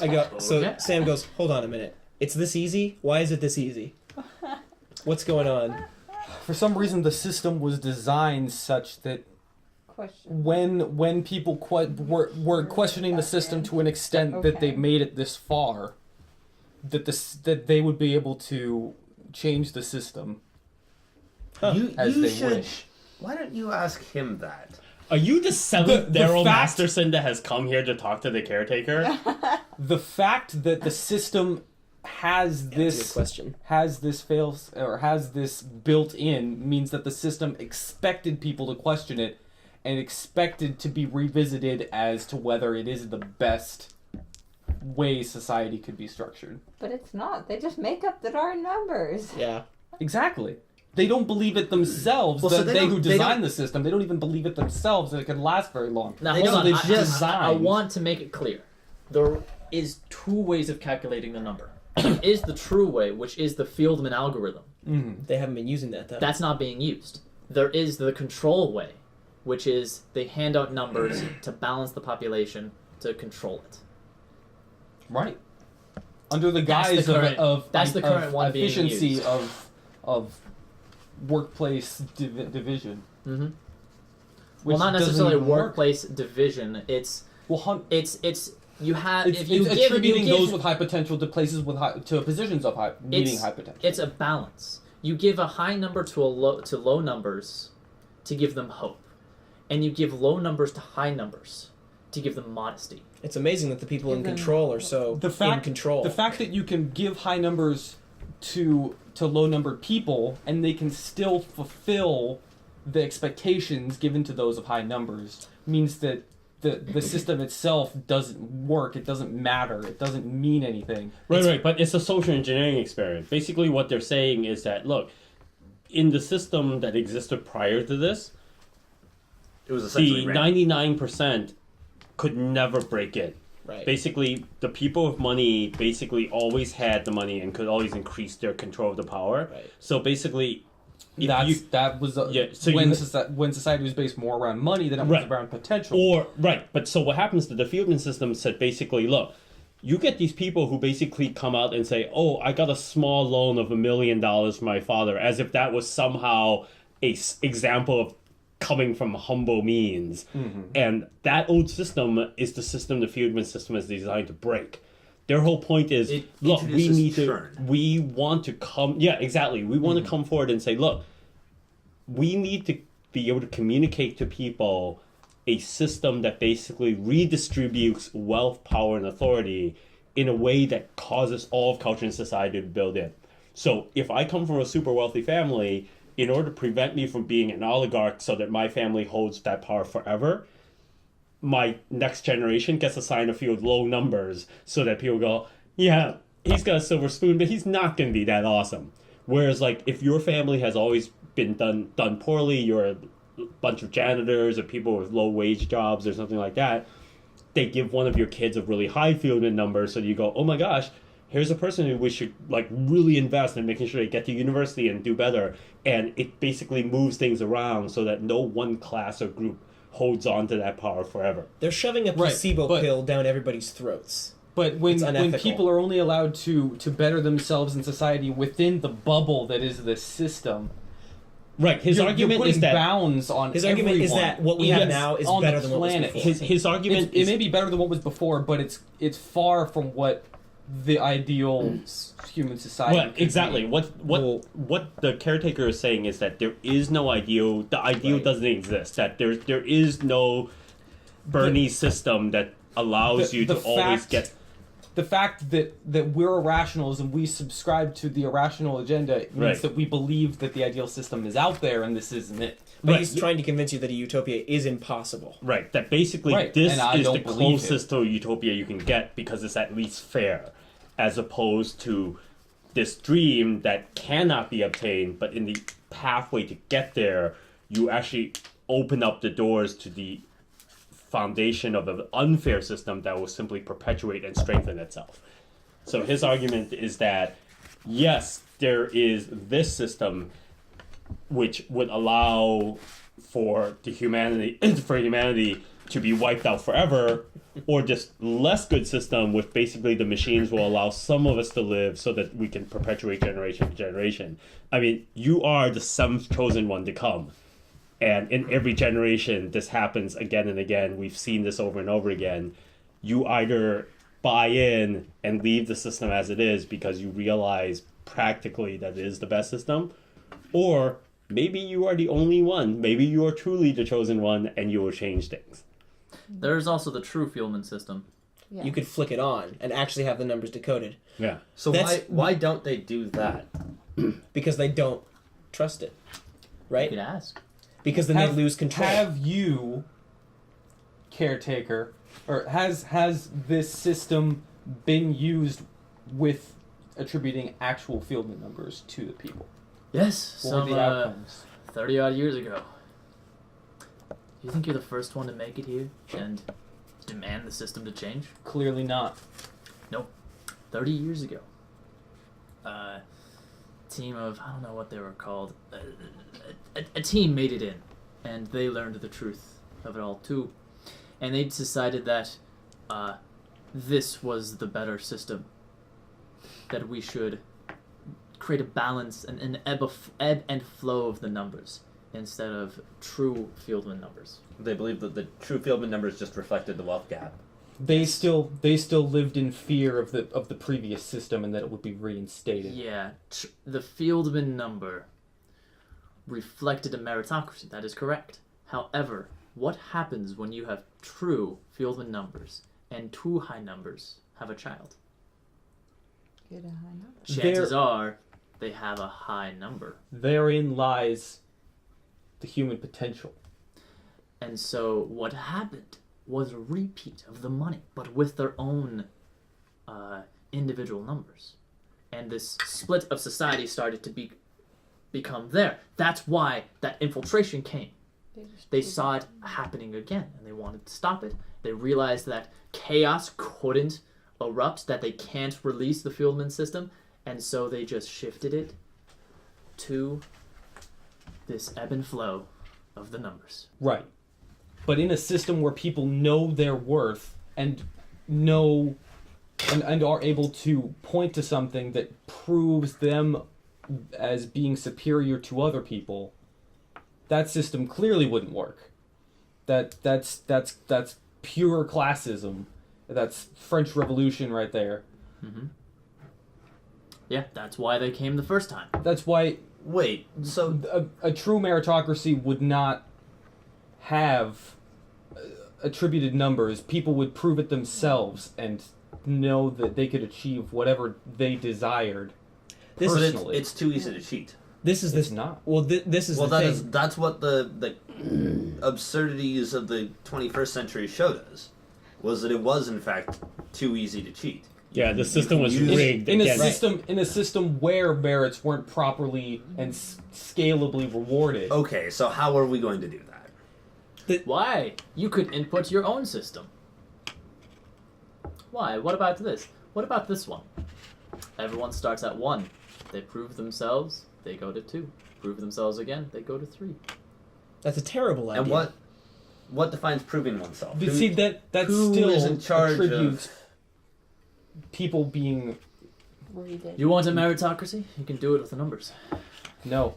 I go. So Okay. Sam goes, hold on a minute. It's this easy? Why is it this easy? What's going on? For some reason, the system was designed such that Question. when people were questioning the system to an extent that they Okay. made it this far, that they would be able to change the system as You they should. wish. Why don't you ask him that? Are you the seventh The Daryl fact- Masterson that has come here to talk to the caretaker? The fact that the system has That's a good this question. has this built in means that the system expected people to question it and expected to be revisited as to whether it is the best way society could be structured. But it's not. They just make up the darn numbers. Yeah. Exactly. They don't believe it themselves. Well, so they they don't- who they designed don't- the system, they don't even believe it themselves that it can last very long. Now, They hold don't- on. they I designed- want to make it clear. There is two ways of calculating the number. There is the true way, which is the Fieldman algorithm. They haven't been using that, though. That's not being used. There is the control way, which is they hand out numbers to balance the population to control it. Right. Under the That's the guise current- of that's the current of one being efficiency used. of workplace division. Mm-hmm. which Well, not doesn't necessarily even work. workplace division. It's you have It's, if you it's give attributing you give, those with high potential to places with to positions of high needing high potential. It's a balance. You give a high number to low numbers to give them hope, and you give low numbers to high numbers to give them modesty. It's amazing that the people in Give them- control are so in control. The fact that you can give high numbers to low numbered people and they can still fulfill the expectations given to those of high numbers means that the system itself doesn't work. It doesn't matter. It doesn't mean anything. Right. But it's a social engineering experiment. Basically, what they're saying is that look, in the system that existed prior to this, It was essentially the random. 99% could never break in. right. Basically, the people with money basically always had the money and could always increase their control of the power. Right. So basically, if That you, was so when you- when society was based more around money than it was Right. around potential. but so what happens to the Fieldman system said basically, look, you get these people who basically come out and say, oh, I got a small loan of $1 million from my father, as if that was somehow example of coming from humble means. Mm-hmm. And that old system is the system the Fieldman system is designed to break. Their whole point is, It look, we introduces need to, churn. we want to come, yeah, exactly. We want to come forward and say, look, we need to be able to communicate to people a system that basically redistributes wealth, power, and authority in a way that causes all of culture and society to build in. So if I come from a super wealthy family, in order to prevent me from being an oligarch so that my family holds that power forever, my next generation gets assigned a few low numbers so that people go, yeah, he's got a silver spoon, but he's not going to be that awesome. Whereas, like, if your family has always been done poorly, you're a bunch of janitors or people with low wage jobs or something like that, they give one of your kids a really high Fieldman number, so you go, oh my gosh, here's a person who we should like really invest in making sure they get to university and do better. And it basically moves things around so that no one class or group holds on to that power forever. They're shoving a placebo pill down everybody's throats. But when unethical. people are only allowed to better themselves in society within the bubble that is the system, Right. His you're argument putting is that bounds on His argument is everyone. that what we have now is on better the than what was planet. before. his argument It is may be better than what was before, but it's far from what the ideal human society. well, could exactly. be. What the caretaker is saying is that there is no ideal. The ideal Right. doesn't exist. That there is no Bernie system that allows you to always get. The fact that we're irrationals and we subscribe to the irrational agenda means Right. that we believe that the ideal system is out there and this isn't it. But Right. he's trying to convince you that a utopia is impossible. Right, that basically Right, this and I is the don't believe closest to a utopia you can get because it's at least fair, as opposed to this dream that cannot be obtained, but in the pathway to get there, you actually open up the doors to the foundation of an unfair system that will simply perpetuate and strengthen itself. So his argument is that, yes, there is this system which would allow for humanity to be wiped out forever, or just less good system with basically the machines will allow some of us to live so that we can perpetuate generation to generation. I mean, you are the seventh chosen one to come. And in every generation, this happens again and again. We've seen this over and over again. You either buy in and leave the system as it is because you realize practically that it is the best system, or maybe you are the only one. Maybe you are truly the chosen one and you will change things. There's also the true Fieldman system. Yeah. You could flick it on and actually have the numbers decoded. Yeah. So That's- why don't they do that? Because they don't trust it. You Right? could ask. Because then they lose control. Have you, caretaker, or has this system been used with attributing actual Fieldman numbers to the people? Yes, What were some the outcomes? 30 odd years ago. Do you think you're the first one to make it here and demand the system to change? Clearly not. 30 years ago. Team of, I don't know what they were called, a team made it in, and they learned the truth of it all too. And they decided that this was the better system, that we should create a balance and an ebb and flow of the numbers instead of true Fieldman numbers. They believe that the true Fieldman numbers just reflected the wealth gap. They still lived in fear of the previous system and that it would be reinstated. Yeah, the Fieldman number reflected a meritocracy. That is correct. However, what happens when you have true Fieldman numbers and two high numbers have a child? Get a high number. Chances are they have a high number. Therein lies the human potential. And so what happened was a repeat of the money, but with their own individual numbers. And this split of society started to become there. That's why that infiltration came. They saw it happening again, and they wanted to stop it. They realized that chaos couldn't erupt, that they can't release the Fieldman system, and so they just shifted it to this ebb and flow of the numbers. Right. But in a system where people know their worth and know and are able to point to something that proves them as being superior to other people, that system clearly wouldn't work. That's pure classism. That's French Revolution right there. Mm-hmm. Yeah, that's why they came the first time. That's why Wait, so a true meritocracy would not have attributed numbers. People would prove it themselves and know that they could achieve whatever they desired This but is personally. it's too easy to cheat. this is It's this not. well this is Well, the thing. that's what the absurdities of the 21st century showed us, was that it was in fact too easy to cheat. Yeah, the system was use- rigged In a against. system where merits weren't properly and scalably rewarded. Okay, so how are we going to do that? Why? You could input your own system. Why? What about this? What about this one? Everyone starts at 1. They prove themselves, they go to 2. Prove themselves again, they go to 3. That's a terrible idea. And what defines proving oneself? But see, that who still is in charge attributes people being Read it. You want a meritocracy? You can do it with the numbers. no.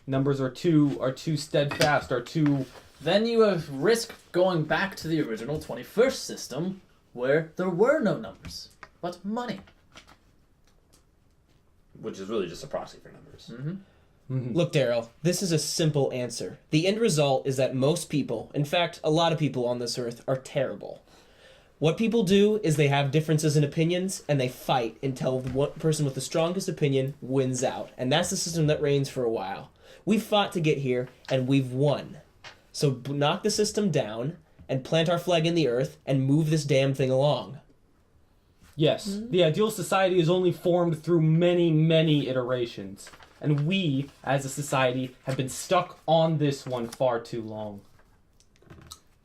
Numbers are too steadfast, are too. Then you have risk going back to the original 21st system where there were no numbers, but money. Which is really just a proxy for numbers. Mm-hmm. Look, Daryl, this is a simple answer. The end result is that most people, in fact, a lot of people on this earth, are terrible. What people do is they have differences in opinions, and they fight until the one person with the strongest opinion wins out. And that's the system that reigns for a while. We've fought to get here, and we've won. So knock the system down, and plant our flag in the earth, and move this damn thing along. Yes, the ideal society is only formed through many, many iterations. And we, as a society, have been stuck on this one far too long.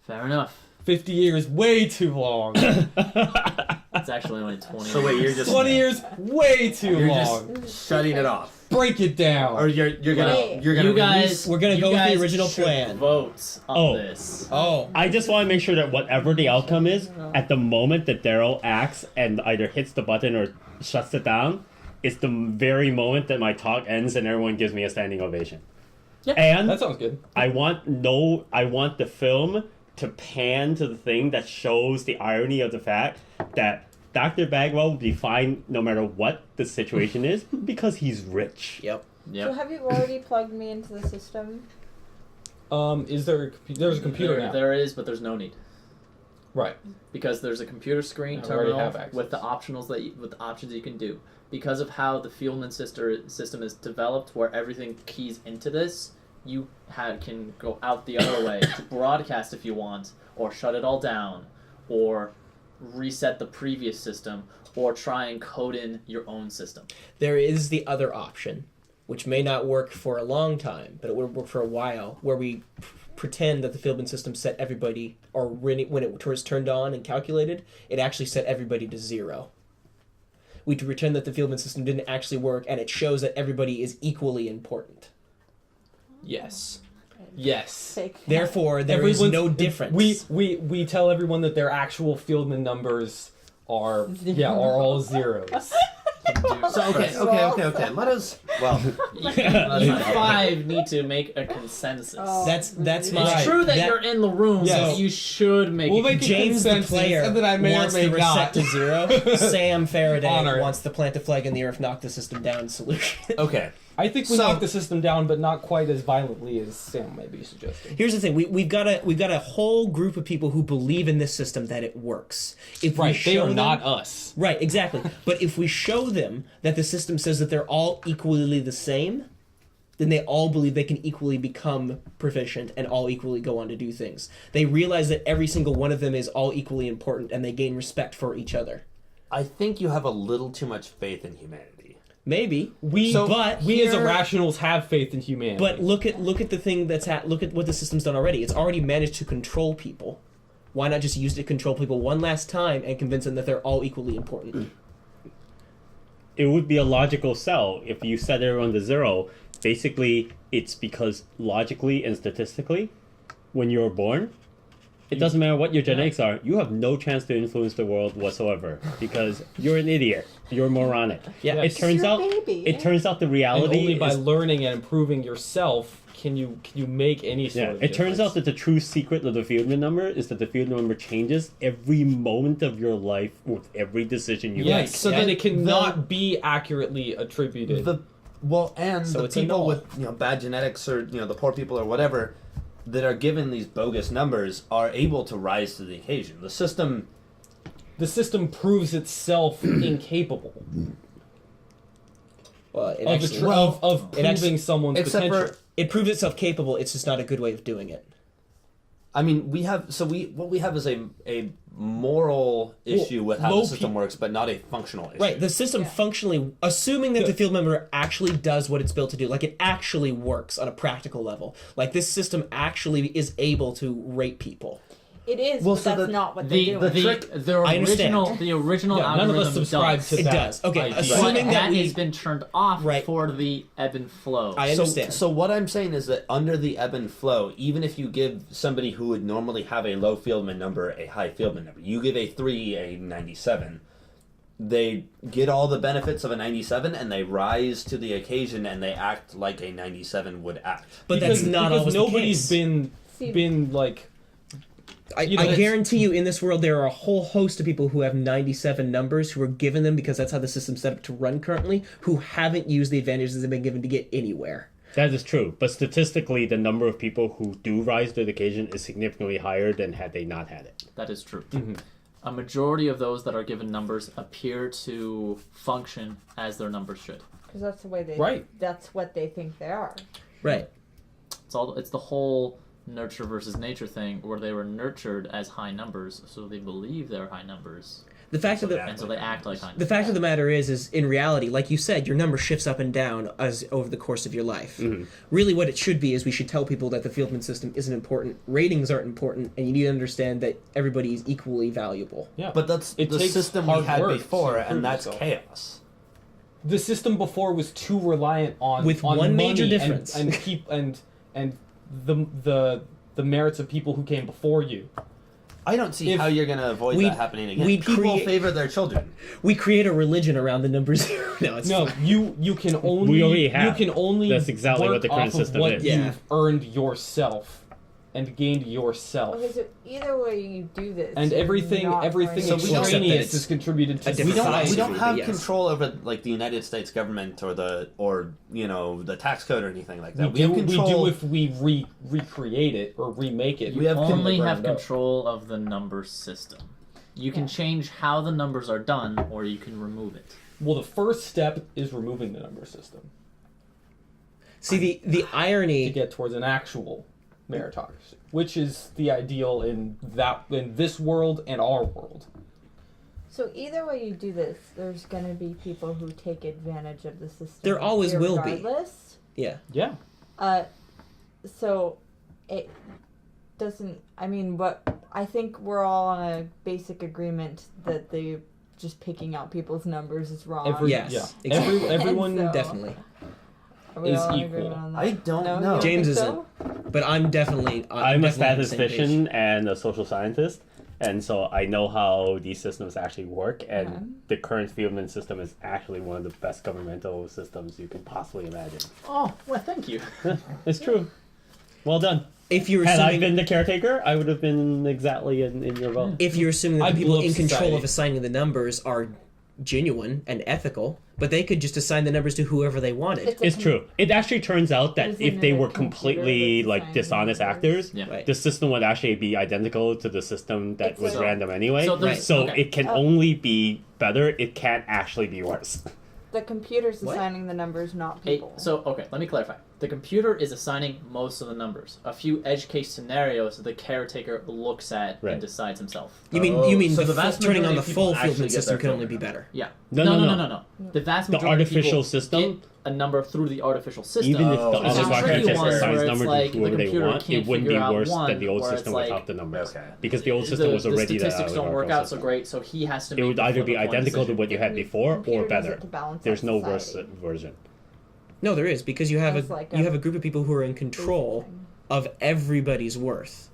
Fair enough. 50 years, way too long. It's actually only 20. So wait, you're just 20 years, way too you're long. just shutting it off. Break it down. Or you're gonna Wait. you're gonna You guys, We're gonna you go with the guys original should plan. Vote on Oh. this. Oh. I just want to make sure that whatever the outcome is, at the moment that Daryl acts and either hits the button or shuts it down, it's the very moment that my talk ends and everyone gives me a standing ovation. Yeah, And That sounds good. I want the film to pan to the thing that shows the irony of the fact that Dr. Bagwell will be fine no matter what the situation is because he's rich. Yep. So have you already plugged me into the system? Is there? There's a computer now. There is, but there's no need Right. because there's a computer screen I already terminal have access. with the optionals with the options you can do. Because of how the Fieldman system is developed, where everything keys into this, you can go out the other way to broadcast if you want, or shut it all down, or reset the previous system, or try and code in your own system. There is the other option, which may not work for a long time, but it would work for a while, where we pretend that the Fieldman system set everybody, or when it was turned on and calculated, it actually set everybody to 0. We pretend that the Fieldman system didn't actually work, and it shows that everybody is equally important. Yes. Yes. Fake. Therefore, there is Everyone's- no difference. We tell everyone that their actual Fieldman numbers are all zeros. So okay. Let us. Well, You five need to make a consensus. Oh. That's It's my. true that you're in the room, Yes. so you should make We'll a make a James the consensus, player and then I may or wants may the reset not. to 0. Sam Faraday Honor it. wants the plant a flag in the earth, knock the system down solution. okay. I think we So- knocked the system down, but not quite as violently as Sam may be suggesting. Here's the thing: we've got a whole group of people who believe in this system that it works. If we Right, they show are them- not us. right, exactly. But if we show them that the system says that they're all equally the same, then they all believe they can equally become proficient and all equally go on to do things. They realize that every single one of them is all equally important, and they gain respect for each other. I think you have a little too much faith in humanity. Maybe We, but we as here- irrationals have faith in humanity. But look at the thing look at what the system's done already. It's already managed to control people. Why not just use it to control people one last time and convince them that they're all equally important? It would be a logical sell if you set everyone to 0. Basically, it's because logically and statistically, when you're born, it doesn't matter what your genetics are, you have no chance to influence the world whatsoever because you're an idiot. You're moronic. Yeah, Yes. It turns You're a out baby. it turns out the and reality only by is learning and improving yourself can you make any sort yeah, of it turns out difference. that the true secret of the Fieldman number is that the Fieldman number changes every moment of your life with every decision you Yes, make. so Yeah. then it cannot be accurately attributed. And So the it's a people null. with bad genetics or the poor people or whatever that are given these bogus numbers are able to rise to the occasion. The system. The system proves itself incapable Well, it of, actually, of it actually- proving someone's Except potential. for, it proves itself capable. It's just not a good way of doing it. I mean, what we have is a moral issue with how low the system works, but not a functional issue. Right, the system functionally, assuming that the field member actually does what it's built to do, like it actually works on a practical level. Like this system actually is able to rate people. It is, Well, but so that's the- not what they're doing. The I understand. original Yeah, none of algorithm us subscribe does. to It that. does. Okay, idea. assuming But that that we- has been turned off Right. for the ebb and flow. I understand. So what I'm saying is that under the ebb and flow, even if you give somebody who would normally have a low Fieldman number a high Fieldman number, you give a 3 a 97, they get all the benefits of a 97 and they rise to the occasion and they act like a 97 would act. But that's not because always nobody's the case. been like I it's- guarantee you, in this world, there are a whole host of people who have 97 numbers who are given them because that's how the system's set up to run currently, who haven't used the advantages they've been given to get anywhere. That is true, but statistically, the number of people who do rise to the occasion is significantly higher than had they not had it. That is true. Mm-hmm. A majority of those that are given numbers appear to function as their numbers should. Because that's the way they. Right. That's what they think they are. Right. It's the whole nurture versus nature thing where they were nurtured as high numbers, so they believe they're high numbers, The fact of the and so they act like high numbers. the fact of the matter is in reality, like you said, your number shifts up and down as over the course of your life. Really, what it should be is we should tell people that the Fieldman system isn't important, ratings aren't important, and you need to understand that everybody is equally valuable. yeah. But that's It the takes system we hard had work before, to improve and that's yourself. chaos. the system before was too reliant on With on one major money difference. and the merits of people who came before you. I don't see If how you're going to avoid we- that happening again. we People create- favor their children. We create a religion around the number zero. No, it's No, fine. you can only already have. you can only That's exactly work what the current off system of what is. Yeah. you've earned yourself and gained yourself. Okay, so either way you do this, And you're everything not everything going So to we don't- extraneous Except that is contributed to a We different don't, philosophy, we don't have yes. control over like the United States government or the tax code or anything like that. We have do control. if we recreate it or remake it. We have from the only have ground up. control of the number system. You can change how the numbers are done, or you can remove it. Well, the first step is removing the number system See, the to irony. get towards an actual meritocracy, which is the ideal in this world and our world. So either way you do this, there's going to be people who take advantage of the system. There always will be. regardless. Yeah. Yeah. So it doesn't. I mean, what I think we're all on a basic agreement that the just picking out people's numbers is wrong. Yes, Yeah. exactly. Everyone So- Definitely. Are we is all in equal. agreement on that? I don't no, know. You don't James think isn't. so? But I'm definitely. I'm a definitely on the same page. statistician and a social scientist, and so I know how these systems actually work. And Uh-huh. the current Fieldman system is actually one of the best governmental systems you can possibly imagine. Oh, well, thank you. It's true. Well done. If you're Had I assuming, been the caretaker, I would have been exactly in your vote. if you're assuming that I the people blew up in control society. of assigning the numbers are genuine and ethical, but they could just assign the numbers to whoever they wanted. It's a It's com- true. It actually turns out that Isn't if they it a were computer completely that's like assigning dishonest numbers? actors, Yeah. Right. the system would actually be identical to the system that It's was like- random anyway. So So, there's- okay. it can Oh. only be better. It can't actually be worse. The computer's What? assigning the numbers, not Hey, people. so, okay, let me clarify. The computer is assigning most of the numbers. A few edge case scenarios that the caretaker looks at Right. and decides himself. You mean so the the vast turning on majority the of people full actually Fieldman get system their can only be Fieldman better. Yeah. No. The vast The majority of people artificial system? get a number through the artificial system. Even if the Oh, There's other some market tricky just ones assigns where it's numbers like to whoever the they computer want, can't it wouldn't be figure out worse one, than the old where system it's like, without the numbers. Okay. Because the old system was already the statistics the don't work out so system. great, so he has to It make would the either be flip of one identical to decision. what you had The before computer or does it better. to balance There's out no worse society. version. No, there is, because you have It's like you a have a group of people who are in control of everybody's worth.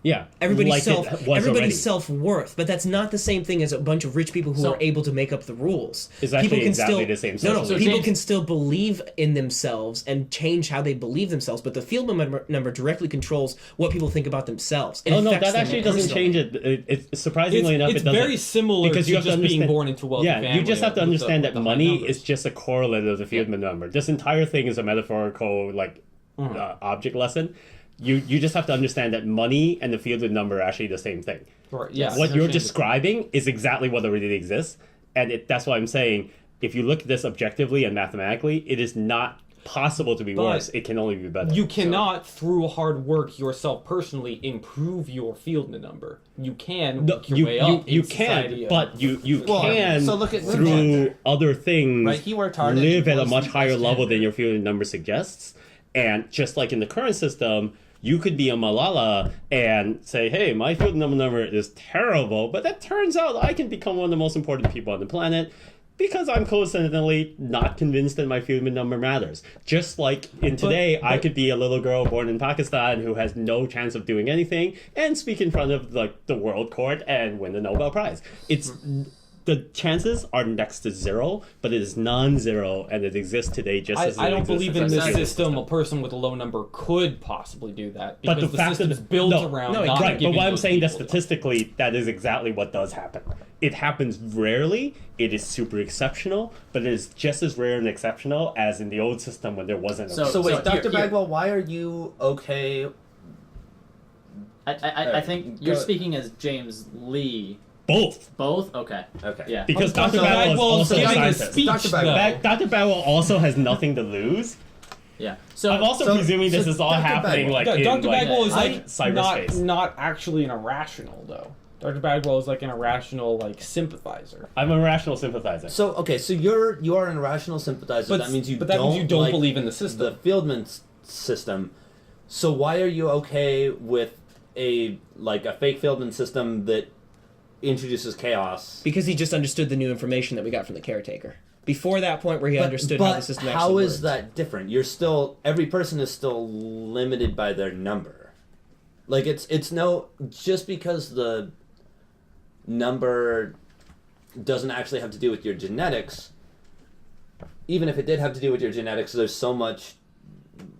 Yeah, Everybody's like self it was already. everybody's self-worth, but that's not the same thing as a bunch of rich people who So- are able to make up the rules. It's actually people can exactly still, the same No, social system. people James- can still believe in themselves and change how they believe themselves, but the Fieldman number directly controls what people think about themselves. It Oh no, affects that them actually doesn't personally. change it. It's surprisingly enough, It's it doesn't. very similar because to you have to just being understand- born into a wealthy Yeah, family. you just have to with understand with that high money numbers. is just a correlate of the Fieldman number. This entire thing is a metaphorical object lesson. You just have to understand that money and the Fieldman number are actually the same thing. Right, yeah, What you're interchangeable. describing is exactly what already exists, and that's why I'm saying if you look at this objectively and mathematically, it is not possible to be But worse. It can only be better. You cannot, through hard work yourself personally, improve your Fieldman number. You can No, work your way up. you in can, society but you Well, can so look at through Moonshot. other things Right, he worked hard and live he at a was much the higher best level than candidate. your Fieldman number suggests. And just like in the current system, you could be a Malala and say, hey, my Fieldman number is terrible, but that turns out I can become one of the most important people on the planet because I'm coincidentally not convinced that my Fieldman number matters. Just like in today, I could be a little girl born in Pakistan who has no chance of doing anything and speak in front of like the world court and win the Nobel Prize. It's the chances are next to zero, but it is non-zero, and it exists today just as it I don't exists believe as in the this Fieldman system. A person with a low number could possibly do that But because the the fact system that is built no, around no, not right, but giving what I'm those saying that people the- statistically, that is exactly what does happen. It happens rarely. It is super exceptional, but it is just as rare and exceptional as in the old system when there wasn't. So- So wait, here- Dr. here. Bagwell, why are you okay? I think you're Go- speaking as James Lee. both, Both? Okay. Okay. Yeah. because Dr. Dr. Bagwell is Bagwell is also a giving a scientist. speech, Dr. Bagwell. though. Dr. Bagwell also has nothing to lose. Yeah. So I'm also So- presuming this so is all Dr. happening Bagwell- like Yeah, in Dr. like, Bagwell is like cyberspace. not actually an irrational though. Dr. Bagwell is like an irrational like sympathizer. I'm a rational sympathizer. So okay, so you are an irrational sympathizer. That means you but don't. that means you don't like believe in the system. the Fieldman system. So why are you okay with a fake Fieldman system that introduces chaos? Because he just understood the new information that we got from the caretaker. Before that point where he understood how the system actually how is worked. that different? You're still every person is still limited by their number. Like it's no just because the number doesn't actually have to do with your genetics. Even if it did have to do with your genetics, there's so much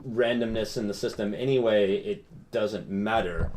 randomness in the system anyway. It doesn't matter.